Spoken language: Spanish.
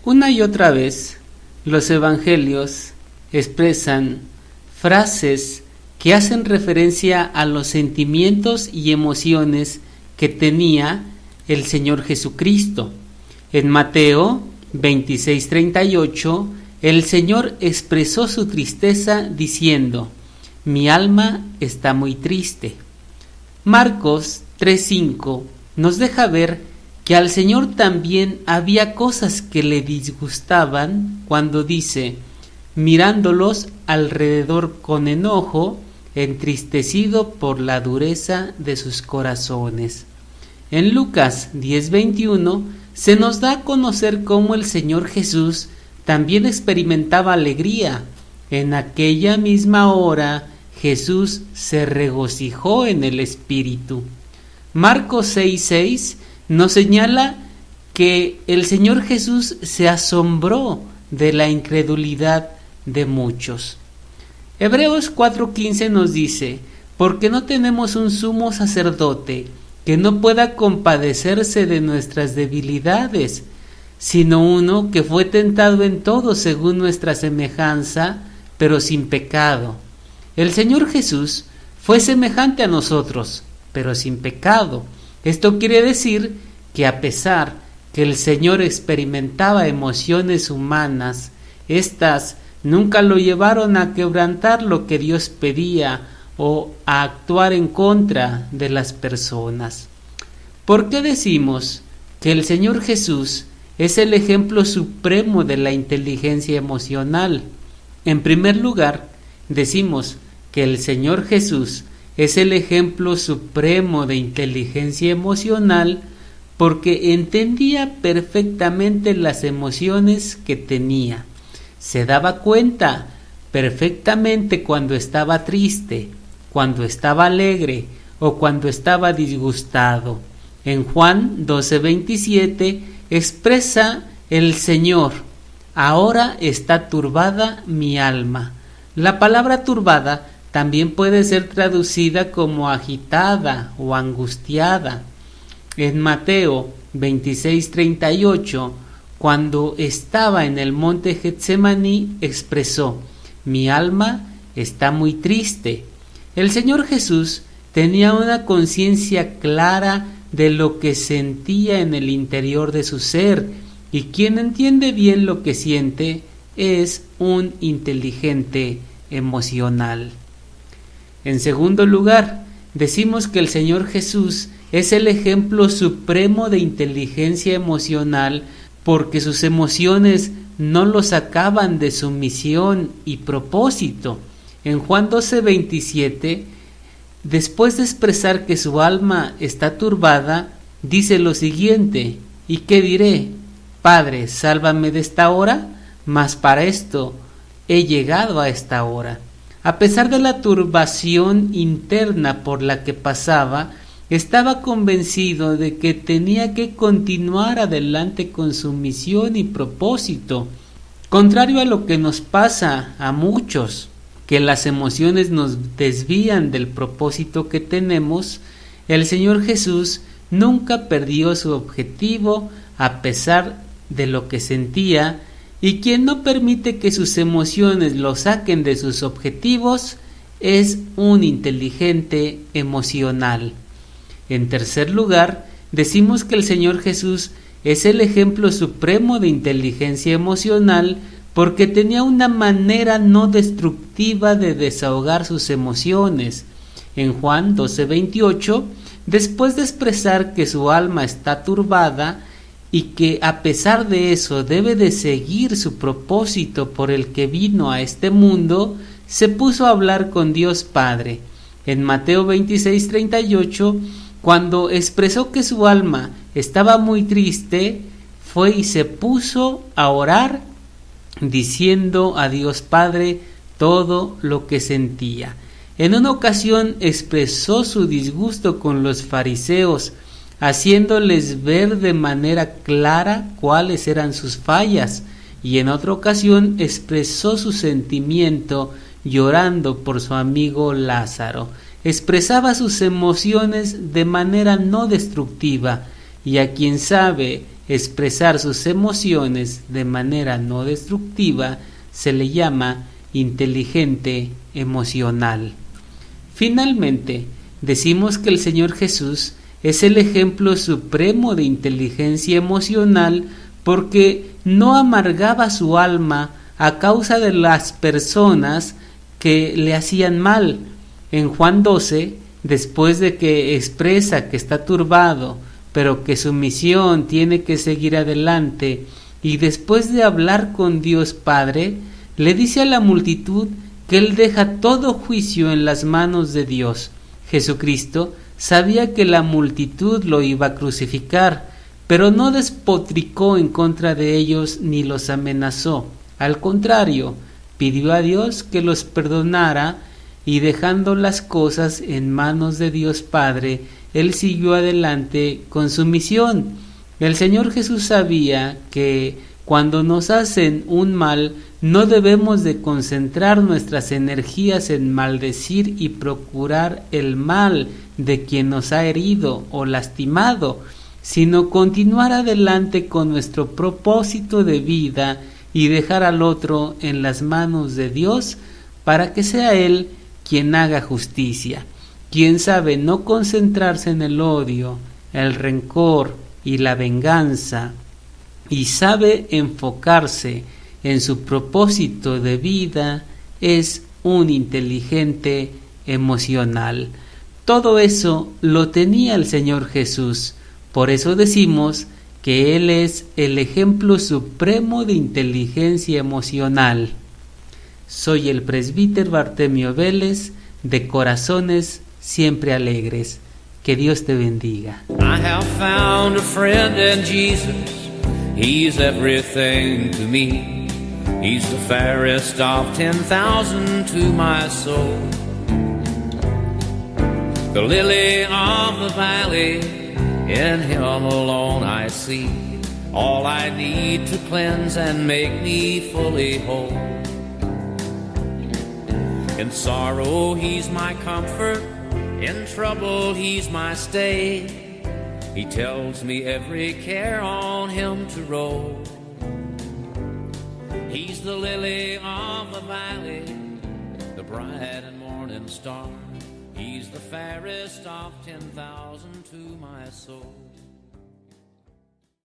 Una y otra vez, los evangelios expresan frases que hacen referencia a los sentimientos y emociones que tenía el Señor Jesucristo. En Mateo 26:38, el Señor expresó su tristeza diciendo: mi alma está muy triste. Marcos 3:5 nos deja ver que al Señor también había cosas que le disgustaban cuando dice: mirándolos alrededor con enojo, entristecido por la dureza de sus corazones. En Lucas 10:21 se nos da a conocer cómo el Señor Jesús también experimentaba alegría. En aquella misma hora Jesús se regocijó en el Espíritu. Marcos 6:6 nos señala que el Señor Jesús se asombró de la incredulidad de muchos. Hebreos 4:15 nos dice: porque no tenemos un sumo sacerdote que no pueda compadecerse de nuestras debilidades, sino uno que fue tentado en todo según nuestra semejanza, pero sin pecado. El Señor Jesús fue semejante a nosotros, pero sin pecado. Esto quiere decir que a pesar que el Señor experimentaba emociones humanas, estas nunca lo llevaron a quebrantar lo que Dios pedía o a actuar en contra de las personas. ¿Por qué decimos que el Señor Jesús es el ejemplo supremo de la inteligencia emocional? En primer lugar, decimos que el Señor Jesús es el ejemplo supremo de inteligencia emocional porque entendía perfectamente las emociones que tenía. Se daba cuenta perfectamente cuando estaba triste, cuando estaba alegre o cuando estaba disgustado. En Juan 12:27 expresa el Señor: ahora está turbada mi alma. La palabra turbada también puede ser traducida como agitada o angustiada. En Mateo 26:38, cuando estaba en el monte Getsemaní, expresó: mi alma está muy triste. El Señor Jesús tenía una conciencia clara de lo que sentía en el interior de su ser, y quien entiende bien lo que siente es un inteligente emocional. En segundo lugar, decimos que el Señor Jesús es el ejemplo supremo de inteligencia emocional porque sus emociones no lo sacaban de su misión y propósito. En Juan 12:27, después de expresar que su alma está turbada, dice lo siguiente: ¿y qué diré? Padre, sálvame de esta hora, mas para esto he llegado a esta hora. A pesar de la turbación interna por la que pasaba, estaba convencido de que tenía que continuar adelante con su misión y propósito. Contrario a lo que nos pasa a muchos, que las emociones nos desvían del propósito que tenemos, el Señor Jesús nunca perdió su objetivo a pesar de lo que sentía, y quien no permite que sus emociones lo saquen de sus objetivos es un inteligente emocional. En tercer lugar, decimos que el Señor Jesús es el ejemplo supremo de inteligencia emocional porque tenía una manera no destructiva de desahogar sus emociones. En Juan 12:28, después de expresar que su alma está turbada y que a pesar de eso debe de seguir su propósito por el que vino a este mundo, se puso a hablar con Dios Padre. En Mateo 26:38, cuando expresó que su alma estaba muy triste, fue y se puso a orar, diciendo a Dios Padre todo lo que sentía. En una ocasión expresó su disgusto con los fariseos, haciéndoles ver de manera clara cuáles eran sus fallas, y en otra ocasión expresó su sentimiento llorando por su amigo Lázaro. Expresaba sus emociones de manera no destructiva, y a quien sabe expresar sus emociones de manera no destructiva, se le llama inteligente emocional. Finalmente, decimos que el Señor Jesús es el ejemplo supremo de inteligencia emocional porque no amargaba su alma a causa de las personas que le hacían mal. En Juan 12, después de que expresa que está turbado, pero que su misión tiene que seguir adelante, y después de hablar con Dios Padre, le dice a la multitud que él deja todo juicio en las manos de Dios. Jesucristo sabía que la multitud lo iba a crucificar, pero no despotricó en contra de ellos ni los amenazó. Al contrario, pidió a Dios que los perdonara y dejando las cosas en manos de Dios Padre, él siguió adelante con su misión. El Señor Jesús sabía que cuando nos hacen un mal, no debemos de concentrar nuestras energías en maldecir y procurar el mal de quien nos ha herido o lastimado, sino continuar adelante con nuestro propósito de vida y dejar al otro en las manos de Dios para que sea Él quien haga justicia. Quien sabe no concentrarse en el odio, el rencor y la venganza, y sabe enfocarse en su propósito de vida, es un inteligente emocional. Todo eso lo tenía el Señor Jesús. Por eso decimos que Él es el ejemplo supremo de inteligencia emocional. Soy el presbítero Bartemio Vélez, de Corazones Siempre Alegres. Que Dios te bendiga. I have found a friend in Jesus. He's everything to me. He's the fairest of 10,000 to my soul. The lily of the valley, in Him alone I see all I need to cleanse and make me fully whole. In sorrow He's my comfort, in trouble He's my stay. He tells me every care on Him to roll. He's the lily of the valley, the bright and morning star. He's the fairest of 10,000 to my soul.